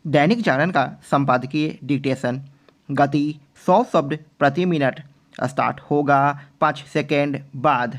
दैनिक जागरण का संपादकीय डिक्टेशन। गति 100 शब्द प्रति मिनट। स्टार्ट होगा 5 सेकेंड बाद।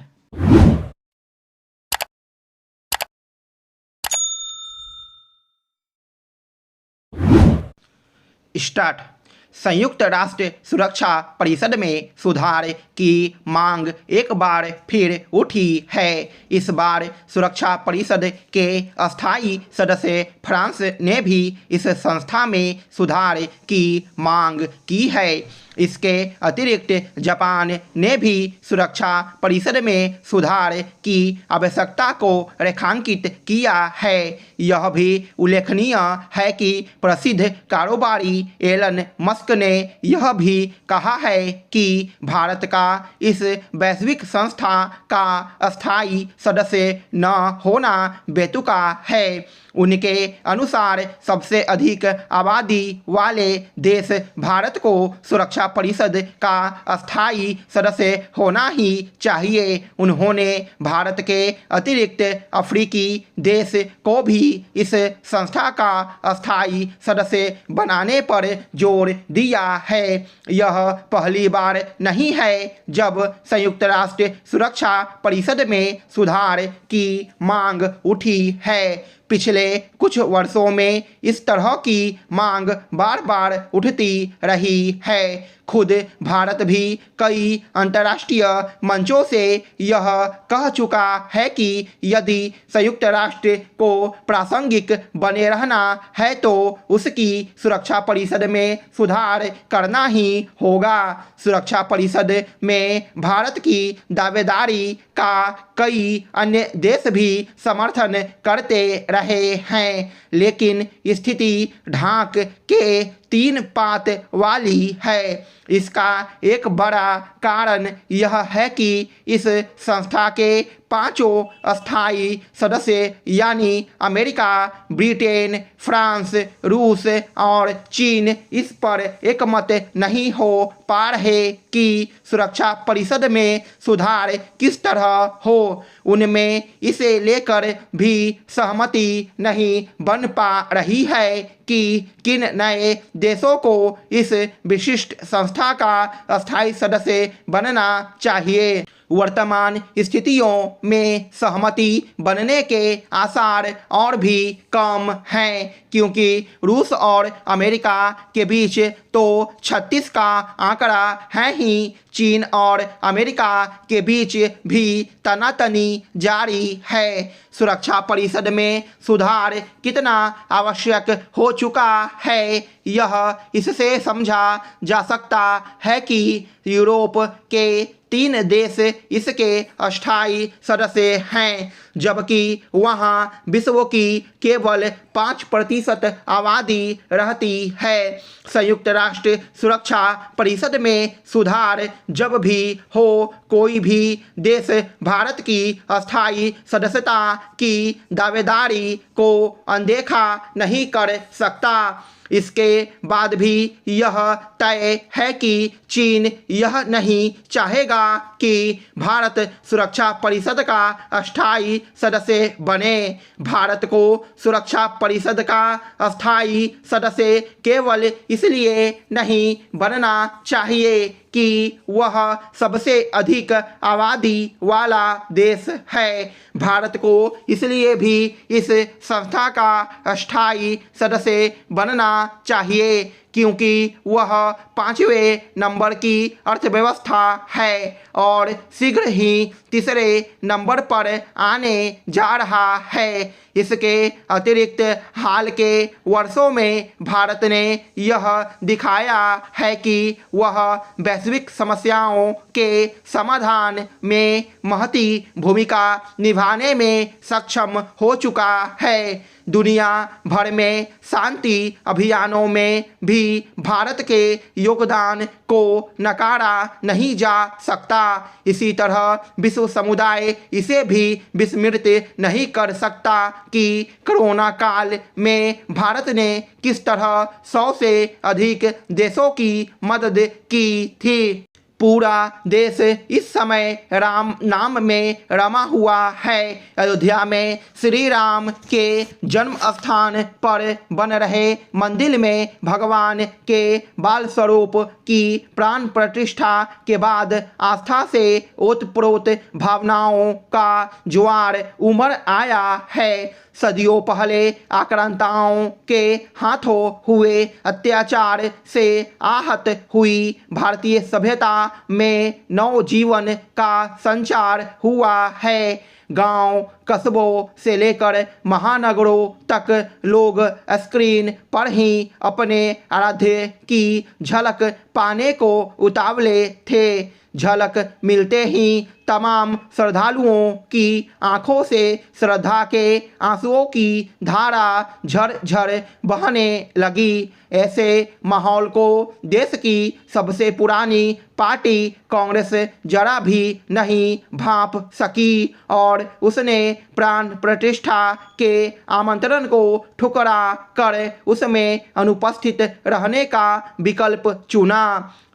स्टार्ट। संयुक्त राष्ट्र सुरक्षा परिषद में सुधार की मांग एक बार फिर उठी है। इस बार सुरक्षा परिषद के अस्थायी सदस्य फ्रांस ने भी इस संस्था में सुधार की मांग की है। इसके अतिरिक्त जापान ने भी सुरक्षा परिषद में सुधार की आवश्यकता को रेखांकित किया है। यह भी उल्लेखनीय है कि प्रसिद्ध कारोबारी एलन मस्क ने यह भी कहा है कि भारत का इस वैश्विक संस्था का अस्थायी सदस्य न होना बेतुका है। उनके अनुसार सबसे अधिक आबादी वाले देश भारत को सुरक्षा परिषद का अस्थायी सदस्य होना ही चाहिए। उन्होंने भारत के अतिरिक्त अफ्रीकी देश को भी इस संस्था का अस्थायी सदस्य बनाने पर जोर दिया है। यह पहली बार नहीं है जब संयुक्त राष्ट्र सुरक्षा परिषद में सुधार की मांग उठी है। पिछले कुछ वर्षों में इस तरह की मांग बार बार उठती रही है। खुद भारत भी कई अंतर्राष्ट्रीय मंचों से यह कह चुका है कि यदि संयुक्त राष्ट्र को प्रासंगिक बने रहना है तो उसकी सुरक्षा परिषद में सुधार करना ही होगा। सुरक्षा परिषद में भारत की दावेदारी का कई अन्य देश भी समर्थन करते रहे हैं, लेकिन स्थिति ढाक के 3 पात वाली है। इसका एक बड़ा कारण यह है कि इस संस्था के 5 अस्थायी सदस्य यानी अमेरिका, ब्रिटेन, फ्रांस, रूस और चीन इस पर एकमत नहीं हो पा रहे कि सुरक्षा परिषद में सुधार किस तरह हो। उनमें इसे लेकर भी सहमति नहीं बन पा रही है कि किन नए देशों को इस विशिष्ट संस्था का अस्थायी सदस्य बनना चाहिए। वर्तमान स्थितियों में सहमति बनने के आसार और भी कम हैं, क्योंकि रूस और अमेरिका के बीच तो 36 का आंकड़ा है ही। चीन और अमेरिका के बीच भी तनातनी जारी है। सुरक्षा परिषद में सुधार कितना आवश्यक हो चुका है यह इससे समझा जा सकता है कि यूरोप के 3 देश इसके अस्थायी सदस्य हैं, जबकि वहाँ विश्व की केवल 5% आबादी रहती है। संयुक्त राष्ट्र सुरक्षा परिषद में सुधार जब भी हो, कोई भी देश भारत की अस्थायी सदस्यता की दावेदारी को अनदेखा नहीं कर सकता। इसके बाद भी यह तय है कि चीन यह नहीं चाहेगा कि भारत सुरक्षा परिषद का अस्थायी सदस्य बने। भारत को सुरक्षा परिषद का अस्थायी सदस्य केवल इसलिए नहीं बनना चाहिए कि वह सबसे अधिक आबादी वाला देश है। भारत को इसलिए भी इस संस्था का अस्थायी सदस्य बनना चाहिए क्योंकि वह 5वें नंबर की अर्थव्यवस्था है और शीघ्र ही 3रे नंबर पर आने जा रहा है। इसके अतिरिक्त हाल के वर्षों में भारत ने यह दिखाया है कि वह वैश्विक समस्याओं के समाधान में महती भूमिका निभाने में सक्षम हो चुका है। दुनिया भर में शांति अभियानों में भी भारत के योगदान को नकारा नहीं जा सकता। इसी तरह विश्व समुदाय इसे भी विस्मृत नहीं कर सकता कि कोरोना काल में भारत ने किस तरह 100 से अधिक देशों की मदद की थी। पूरा देश इस समय राम नाम में रमा हुआ है। अयोध्या में श्री राम के जन्म स्थान पर बन रहे मंदिर में भगवान के बाल स्वरूप की प्राण प्रतिष्ठा के बाद आस्था से ओतप्रोत भावनाओं का ज्वार उमड़ आया है। सदियों पहले आक्रांताओं के हाथों हुए अत्याचार से आहत हुई भारतीय सभ्यता में नवजीवन का संचार हुआ है। गांव कस्बों से लेकर महानगरों तक लोग स्क्रीन पर ही अपने आराध्य की झलक पाने को उतावले थे। झलक मिलते ही तमाम श्रद्धालुओं की आंखों से श्रद्धा के आंसुओं की धारा झरझर बहने लगी। ऐसे माहौल को देश की सबसे पुरानी पार्टी कांग्रेस जरा भी नहीं भांप सकी और उसने प्राण प्रतिष्ठा के आमंत्रण को ठुकरा कर उसमें अनुपस्थित रहने का विकल्प चुना।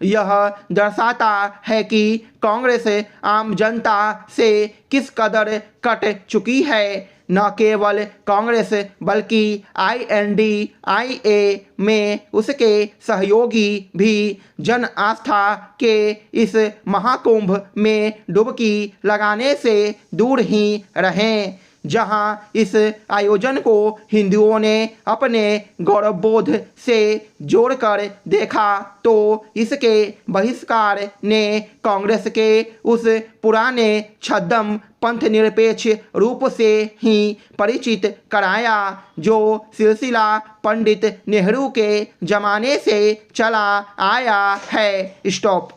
यह दर्शाता है कि कांग्रेस आम जनता से किस कदर कट चुकी है। न केवल कांग्रेस बल्कि INDIA में उसके सहयोगी भी जन आस्था के इस महाकुंभ में डुबकी लगाने से दूर ही रहें। जहां इस आयोजन को हिंदुओं ने अपने गौरवबोध से जोड़कर देखा तो इसके बहिष्कार ने कांग्रेस के उस पुराने छद्म पंथ निरपेक्ष रूप से ही परिचित कराया जो सिलसिला पंडित नेहरू के जमाने से चला आया है। स्टॉप।